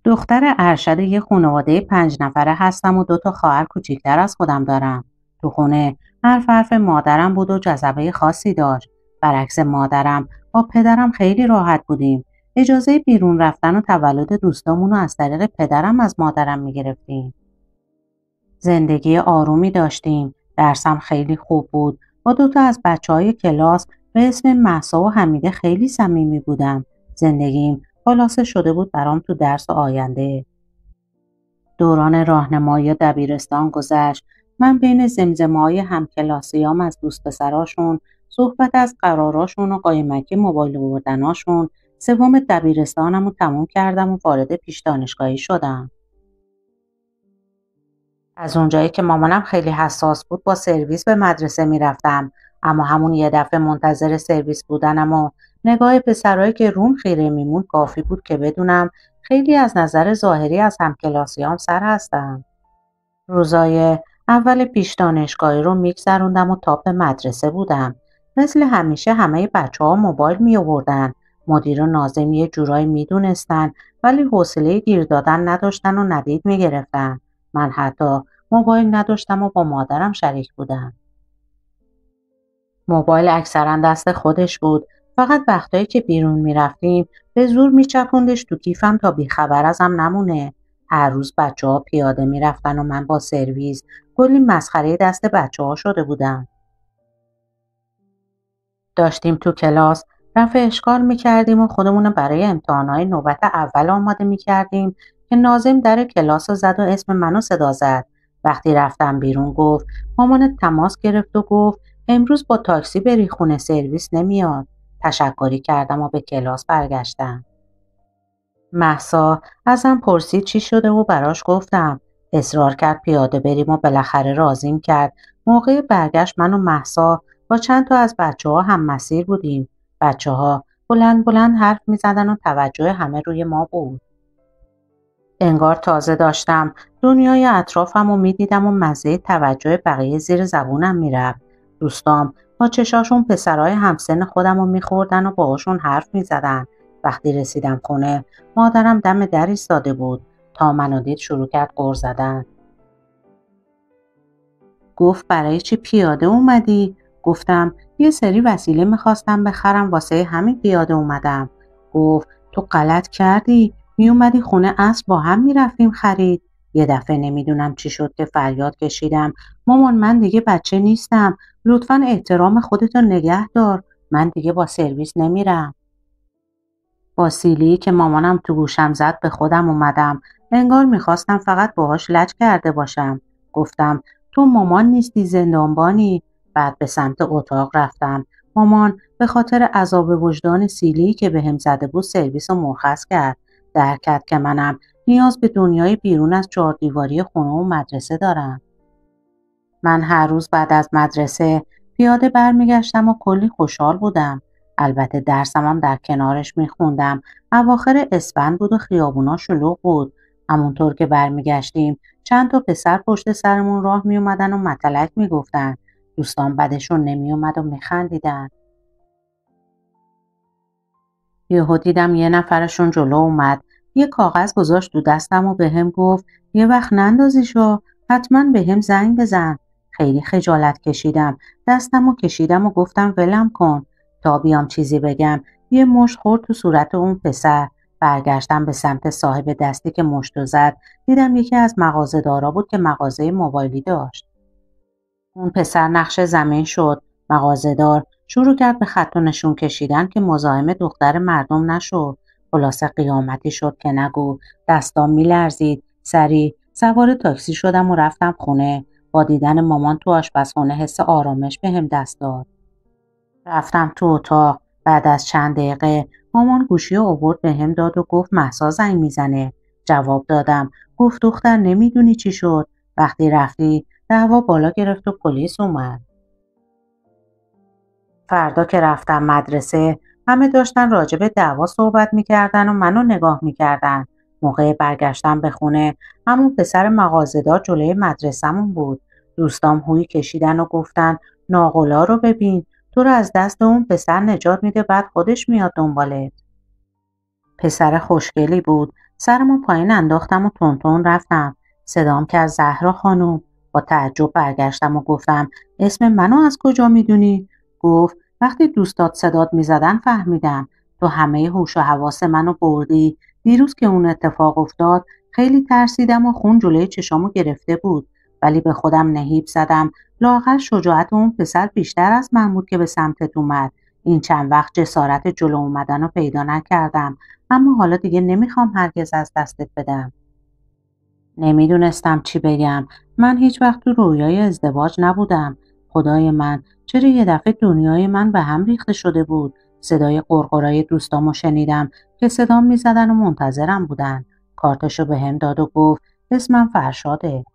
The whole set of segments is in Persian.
دختر ارشد یه خانواده 5 نفره هستم و 2 تا خواهر کوچیکتر از خودم دارم. تو خونه حرف مادرم بود و جذبه خاصی داشت. برعکس مادرم با پدرم خیلی راحت بودیم. اجازه بیرون رفتن و تولد دوستامون رو از طریق پدرم از مادرم میگرفتیم. زندگی آرومی داشتیم. درسم خیلی خوب بود. با 2 تا از بچه‌های کلاس به اسم مهسا و حمیده خیلی صمیمی بودم. زندگیم خلاصه شده بود برام تو درس و آینده. دوران راهنمایی و دبیرستان گذشت. من بین زمزمه‌های همکلاسیام از دوست پسراشون، صحبت از قراراشون و قایمکی موبایل آوردناشون، سوم دبیرستانم رو تموم کردم و وارد پیش دانشگاهی شدم. از اونجایی که مامانم خیلی حساس بود با سرویس به مدرسه میرفتم، اما همون یه دفعه منتظر سرویس بودنم و نگاه پسرایی که روم خیره میمون کافی بود که بدونم خیلی از نظر ظاهری از همکلاسیام سر هستم. روزای اول پیش دانشگاهی رو میگذروندم و تاپ مدرسه بودم. مثل همیشه همه بچه‌ها موبایل می آوردن. مدیر و ناظم یه جورایی میدونستن ولی حوصله گیر دادن نداشتن و ندید میگرفتن. من حتی موبایل نداشتم و با مادرم شریک بودم. موبایل اکثرا دست خودش بود. فقط وقتایی که بیرون میرفتیم به زور میچپوندش تو کیفم تا بیخبر ازم نمونه. هر روز بچه‌ها پیاده میرفتن و من با سرویس کلی مسخره دست بچه‌ها شده بودم. داشتیم تو کلاس رفع اشکال میکردیم و خودمون رو برای امتحانات نوبت اول آماده میکردیم که ناظم در کلاس رو زد و اسم منو صدا زد. وقتی رفتم بیرون گفت مامانت تماس گرفت و گفت امروز با تاکسی بری خونه سرویس نمیاد. تشکری کردم و به کلاس برگشتم. مهسا ازم پرسید چی شده و براش گفتم. اصرار کرد پیاده بریم و بالاخره راضیم کرد. موقع برگشت من و مهسا با چند تا از بچه‌ها هم مسیر بودیم. بچه‌ها بلند بلند حرف می‌زدن و توجه همه روی ما بود. انگار تازه داشتم دنیای اطرافم رو می‌دیدم و مزه توجه بقیه زیر زبونم می‌رفت. دوستام با چشاشون پسرای همسن خودم رو می‌خوردن و باهاشون حرف می‌زدن. وقتی رسیدم خونه مادرم دم در ایستاده بود. تا منو دید شروع کرد غر زدن. گفت برای چی پیاده اومدی؟ گفتم یه سری وسیله میخواستم بخرم واسه همین پیاده اومدم. گفت تو غلط کردی، میومدی خونه عصر با هم میرفتیم خرید. یه دفعه نمیدونم چی شد که فریاد کشیدم مامان من دیگه بچه نیستم، لطفاً احترام خودتو نگه دار، من دیگه با سرویس نمیرم. با سیلی که مامانم تو گوشم زد به خودم اومدم. انگار میخواستم فقط باهاش لج کرده باشم. گفتم تو مامان نیستی زندانبانی. بعد به سمت اتاق رفتم. مامان به خاطر عذاب وجدان سیلی که بهم زده بود سرویس رو مرخص کرد. درک کرد که منم نیاز به دنیای بیرون از 4 دیواری خونه و مدرسه دارم. من هر روز بعد از مدرسه پیاده برمیگشتم و کلی خوشحال بودم. البته درسم هم در کنارش میخوندم. اواخر اسفند بود و خیابونا شلوغ بود. همونطور که برمیگشتیم چند تا پسر پشت سرمون راه میومدن و متلک میگفتن. دوستان بدشون نمیومد و میخندیدن. یهو دیدم یه نفرشون جلو اومد. یه کاغذ گذاشت تو دستم و بهم گفت یه وقت نندازیشو، حتما بهم زنگ بزن. خیلی خجالت کشیدم. دستمو کشیدم و گفتم ولم کن. تا بیام چیزی بگم یه مشت خورد تو صورت اون پسر. برگشتم به سمت صاحب دستی که مشتو زد. دیدم یکی از مغازه‌دارا بود که مغازه موبایلی داشت. اون پسر نقش زمین شد. مغازه‌دار شروع کرد به خط و نشون کشیدن که مزاحم دختر مردم نشد. خلاصه قیامتی شد که نگو. دستام میلرزید. سریع سوار تاکسی شدم و رفتم خونه. با دیدن مامان تو آشپزخونه حس آرامش بهم دست داد. رفتم تو اتاق. بعد از چند دقیقه مامان گوشی رو آورد بهم داد و گفت مهسا زنگ میزنه. جواب دادم. گفت دختر نمیدونی چی شد. وقتی رفتی دعوا بالا گرفت و پلیس اومد. فردا که رفتم مدرسه همه داشتن راجع به دعوا صحبت میکردن و منو نگاه میکردن. موقع برگشتم به خونه همون پسر مغازه‌دار جلوی مدرسه‌مون بود. دوستام هوی کشیدن و گفتن ناقلا رو ببین، تو رو از دست اون پسر نجات میده بعد خودش میاد دنبالت. پسر خوشگلی بود. سرمو پایین انداختم و تونتون رفتم. صدام کرد زهرا خانم. با تعجب برگشتم و گفتم اسم منو از کجا میدونی؟ گفت وقتی دوستات صدات میزدن فهمیدم. تو همه هوش و حواس منو بردی. دیروز که اون اتفاق افتاد خیلی ترسیدم و خون جلوی چشامو گرفته بود، ولی به خودم نهیب زدم. لااقل شجاعت اون پسر بیشتر از من بود که به سمتت اومد. این چند وقت جسارت جلو اومدن رو پیدا نکردم، اما حالا دیگه نمیخوام هرگز از دستت بدم. نمیدونستم چی بگم. من هیچ وقت تو رویای ازدواج نبودم. خدای من، چرا یه دفعه دنیای من به هم ریخته شده بود؟ صدای قرقرای دوستامو شنیدم که صدام میزدن و منتظرم بودن. کارتشو به هم داد و گفت اسمم فرشاده.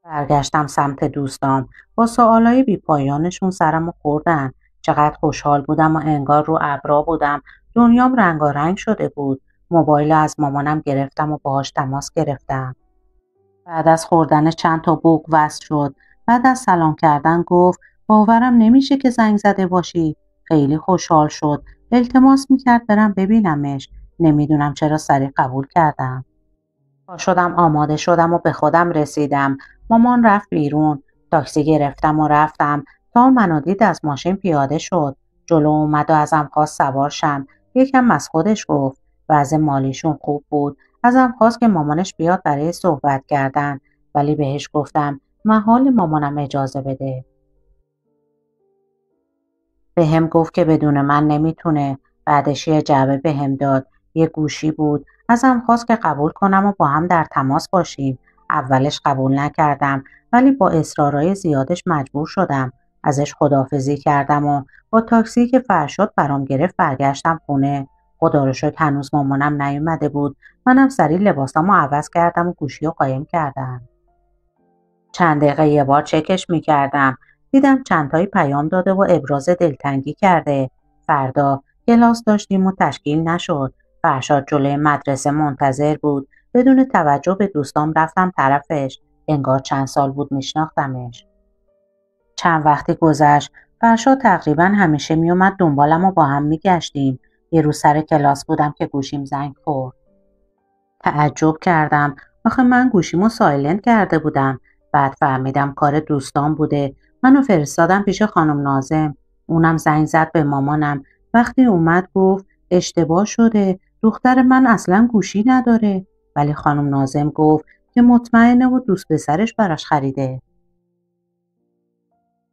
برگشتم سمت دوستام. با سوالای بی پایانشون سرمو خوردن. چقدر خوشحال بودم و انگار رو ابرا بودم. دنیام رنگارنگ شده بود. موبایل از مامانم گرفتم و باهاش تماس گرفتم. بعد از خوردن چند تا بوق وصل شد. بعد از سلام کردن گفت باورم نمیشه که زنگ زده باشی. خیلی خوشحال شد. التماس میکرد برم ببینمش. نمیدونم چرا سریع قبول کردم. پا شدم آماده شدم و به خودم رسیدم. مامان رفت بیرون. تاکسی گرفتم و رفتم. تا منو دید از ماشین پیاده شد. جلو اومد و ازم خواست سوار شم. یکم از خودش گفت. وضع مالیشون خوب بود. ازم خواست که مامانش بیاد برای صحبت کردن. ولی بهش گفتم محال مامانم اجازه بده. بهم گفت که بدون من نمیتونه. بعدش یه جعبه بهم داد. یه گوشی بود. ازم خواست که قبول کنم و با هم در تماس باشیم. اولش قبول نکردم، ولی با اصرارهای زیادش مجبور شدم. ازش خداحافظی کردم و با تاکسی که فرشاد برام گرفت برگشتم خونه. خدا رو شکر هنوز مامانم نیومده بود. منم سریع لباسامو عوض کردم و گوشی رو قایم کردم. چند دقیقه یه بار چکش میکردم. دیدم چند تایی پیام داده و ابراز دلتنگی کرده. فردا کلاس داشتیم و تشکیل نشد. فرشاد جلوی مدرسه منتظر بود. بدون توجه به دوستام رفتم طرفش. انگار چند سال بود میشناختمش. چند وقتی گذشت. فرشاد تقریبا همیشه میومد دنبالم و با هم میگشتیم. یه روز سر کلاس بودم که گوشیم زنگ خورد. تعجب کردم. آخه من گوشیمو سایلنت کرده بودم. بعد فهمیدم کار دوستان بوده. منو فرستادم پیش خانم ناظم. اونم زنگ زد به مامانم. وقتی اومد گفت اشتباه شده. دختر من اصلا گوشی نداره. ولی خانم ناظم گفت که مطمئنه و دوست پسرش براش خریده.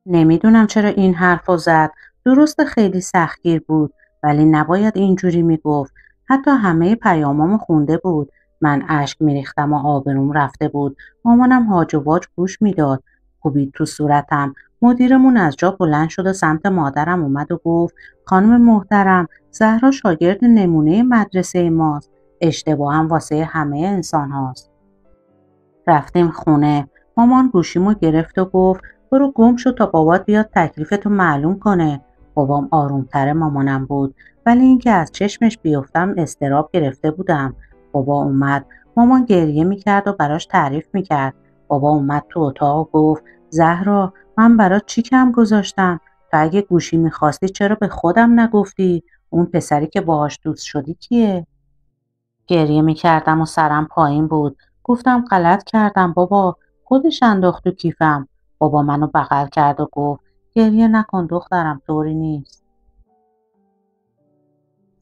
نمیدونم چرا این حرفو زد. درست خیلی سختگیر بود، ولی نباید اینجوری میگفت. حتی همه پیامامو خونده بود. من اشک میریختم و آبروم رفته بود. مامانم هاج و واج گوش میداد. کوبید تو صورتم. مدیرمون از جا بلند شد و سمت مادرم اومد و گفت خانم محترم، زهرا شاگرد نمونه مدرسه ماست. اشتباه هم واسه همه انسان هاست. رفتیم خونه. مامان گوشیمو گرفت و گفت برو گم شو تا بابات بیاد تکلیفتو معلوم کنه. بابام آرومتر مامانم بود، ولی اینکه از چشمش بیفتم اضطراب گرفته بودم. بابا اومد. مامان گریه میکرد و براش تعریف میکرد. بابا اومد تو اتاق و گفت زهرا، من برات چی کم گذاشتم؟ تو اگه گوشی میخواستی چرا به خودم نگفتی؟ اون پسری که باهاش دوست شدی کیه؟ گریه میکردم و سرم پایین بود. گفتم غلط کردم بابا، خودش انداخت تو کیفم. بابا منو بغل کرد و گفت گریه نکن دخترم، طوری نیست.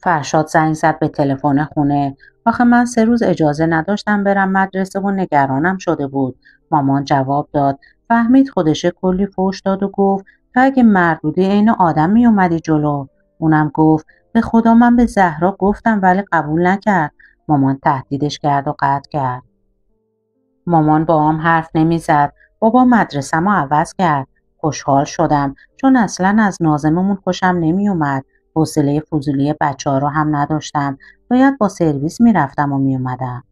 فرشاد زنگ زد به تلفن خونه. آخه من 3 روز اجازه نداشتم برم مدرسه و نگرانم شده بود. مامان جواب داد. فهمید خودشه کلی فحش داد و گفت تو اگه مرد بودی عین آدم می اومدی جلو. اونم گفت به خدا من به زهرا گفتم ولی قبول نکرد. مامان تهدیدش کرد و قطع کرد. مامان با هم حرف نمیزد. بابا مدرسه‌مو عوض کرد. خوشحال شدم چون اصلا از ناظممون خوشم نمی اومد. حوصله فضولی بچه‌ها رو هم نداشتم. باید با سرویس میرفتم و میومدم.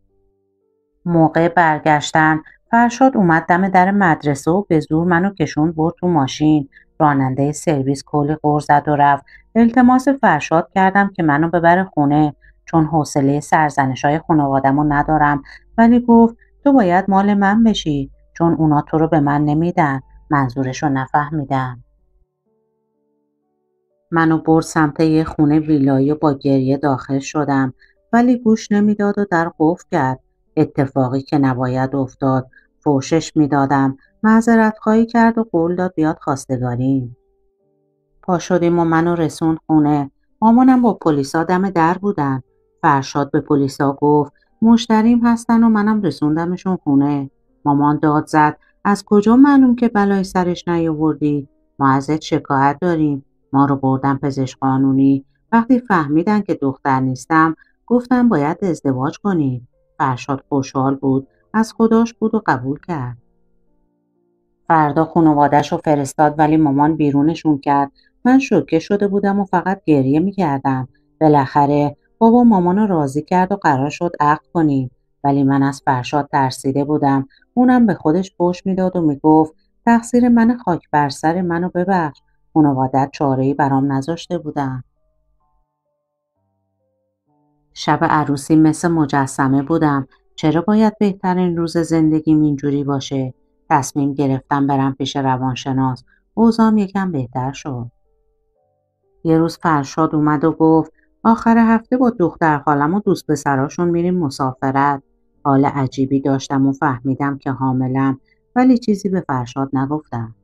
موقع برگشتن فرشاد اومد دم در مدرسه و به زور منو کشوند برد تو ماشین. راننده سرویس کلی غر زد و رفت. التماس فرشاد کردم که منو ببره خونه چون حوصله سرزنش‌های خانواده‌مو ندارم، ولی گفت تو باید مال من بشی چون اونا تو رو به من نمیدن. منظورشو نفهمیدم. منو برد سمت یه خونه ویلایی و با گریه داخل شدم. ولی گوش نمیداد و در قفل کرد. اتفاقی که نباید افتاد. فوشش میدادم. معذرت‌خواهی کرد و قول داد بیاد خواستگاریم. پا شدیم و منو رسوند خونه. مامانم با پلیسا دم در بودن. فرشاد به پلیسا گفت مشتریم هستن و منم رسوندمشون خونه. مامان داد زد از کجا معلوم که بلای سرش نیاوردی؟ ما ازت شکایت داریم. ما رو بردن پزشک قانونی. وقتی فهمیدن که دختر نیستم گفتن باید ازدواج کنیم. فرشاد خوشحال بود. از خداش بود و قبول کرد. فردا خانواده‌شو فرستاد ولی مامان بیرونشون کرد. من شوکه شده بودم و فقط گریه می‌کردم. بالاخره بابا مامانو راضی کرد و قرار شد عقد کنیم. ولی من از فرشاد ترسیده بودم. اونم به خودش فحش میداد و میگفت تقصیر من خاک بر سر منو ببخش. خانواده‌ات چاره‌ای برام نذاشته بودن. شب عروسی مثل مجسمه بودم. چرا باید بهترین روز زندگیم اینجوری باشه؟ تصمیم گرفتم برم پیش روانشناس. اوضاعم یکم بهتر شد. یه روز فرشاد اومد و گفت آخر هفته با دختر خالم و دوست پسراشون میریم مسافرت. حال عجیبی داشتم و فهمیدم که حاملم ولی چیزی به فرشاد نگفتم.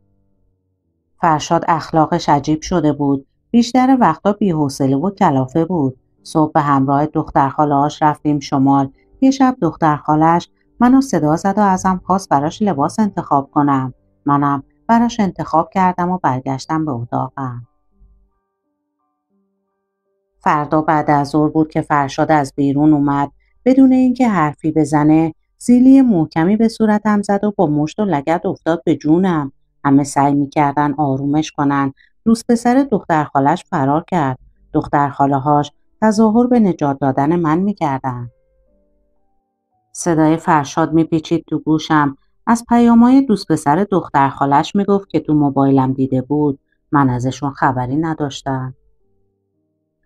فرشاد اخلاقش عجیب شده بود. بیشتر وقتا بی‌حوصله و کلافه بود. صبح به همراه دختر خاله‌اش رفتیم شمال. یه شب دختر خالش منو صدا زد و ازم خواست براش لباس انتخاب کنم. منم براش انتخاب کردم و برگشتم به اتاقم. فردا بعد از ظهر بود که فرشاد از بیرون اومد. بدون اینکه حرفی بزنه سیلی محکمی به صورتم زد و با مشت و لگد افتاد به جونم. همه سعی میکردن آرومش کنن. دوست پسر دختر خالش فرار کرد. دختر خاله هاش تظاهر به نجات دادن من میکردن. صدای فرشاد میپیچید تو گوشم. از پیامای دوست پسر دختر خالش میگفت که تو موبایلم دیده بود. من ازشون خبری نداشتم.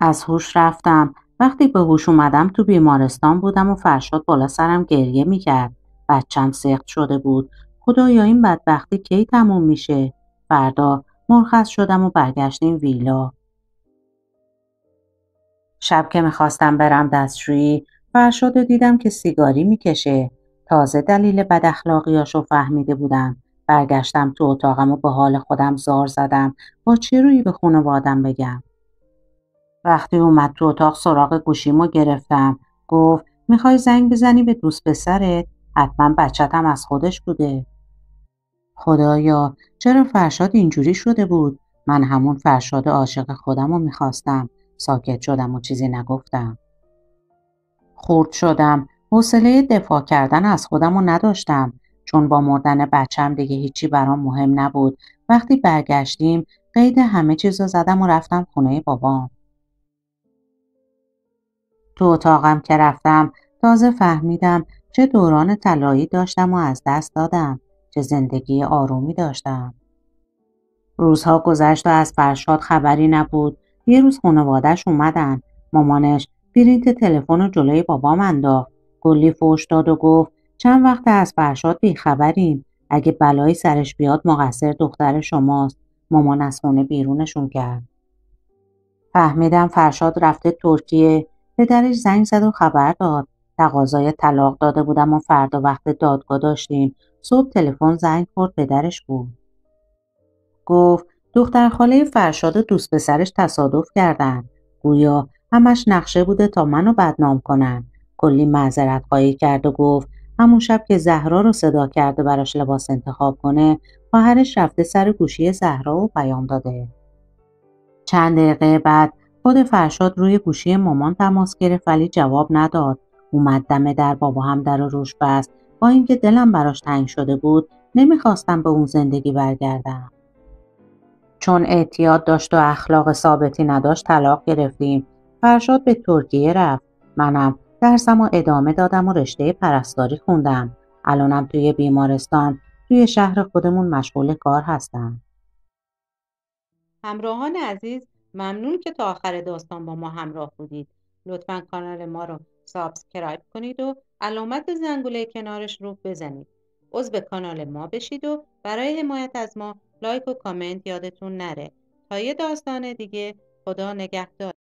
از هوش رفتم. وقتی به هوش اومدم تو بیمارستان بودم و فرشاد بالا سرم گریه میکرد. بچم سقط شده بود. خدایا این بدبختی کی تموم میشه؟ فردا مرخص شدم و برگشتیم ویلا. شب که میخواستم برم دستشویی فرشاد رو دیدم که سیگاری میکشه. تازه دلیل بد اخلاقیاشو فهمیده بودم. برگشتم تو اتاقم و به حال خودم زار زدم. با چه رویی به خانوادم بگم؟ وقتی اومد تو اتاق سراغ گوشیمو گرفتم. گفت میخوای زنگ بزنی به دوست پسرت؟ حتما بچه‌تم از خودش بوده. خدایا چرا فرشاد اینجوری شده بود؟ من همون فرشاد عاشق خودمو میخواستم. ساکت شدم و چیزی نگفتم. خورد شدم. حوصله دفاع کردن از خودمو نداشتم. چون با مردن بچم دیگه هیچی برام مهم نبود. وقتی برگشتیم قید همه چیزو زدم و رفتم خونه بابام. تو اتاقم که رفتم تازه فهمیدم چه دوران طلایی داشتم و از دست دادم. چه زندگی آرومی داشتم. روزها گذشت و از فرشاد خبری نبود. یه روز خانواده‌اش اومدن. مامانش پرینت تلفن رو جلوی بابام انداخت. کلی فحش داد و گفت چند وقت از فرشاد بیخبریم. اگه بلایی سرش بیاد مقصر دختر شماست. مامان از خونه بیرونشون کرد. فهمیدم فرشاد رفته ترکیه. پدرش زنگ زد و خبر داد. تقاضای طلاق داده بودم و فردا وقت دادگاه داشتیم. صبح تلفن زنگ خورد پدرش بود. گفت دختر خاله فرشاد و دوست پسرش تصادف کردن. گویا همش نقشه بوده تا منو بدنام کنن. کلی معذرت خواهی کرد و گفت همون شب که زهرا رو صدا کرده براش لباس انتخاب کنه خواهرش رفته سر گوشی زهرا و پیام داده. چند دقیقه بعد خود فرشاد روی گوشی مامان تماس گرفت ولی جواب نداد. اومد دم در. بابا هم در رو روش بست. با اینکه دلم براش تنگ شده بود نمیخواستم به اون زندگی برگردم. چون اعتیاد داشت و اخلاق ثابتی نداشت طلاق گرفتیم. فرشاد به ترکیه رفت. منم درسم و ادامه دادم و رشته پرستاری خوندم. الانم توی بیمارستان توی شهر خودمون مشغول کار هستم. همراهان عزیز، ممنون که تا آخر داستان با ما همراه بودید. لطفاً کانال ما رو سابسکرایب کنید و علامت زنگوله کنارش رو بزنید. عضو کانال ما بشید و برای حمایت از ما لایک و کامنت یادتون نره. تا یه داستان دیگه، خدا نگهدار.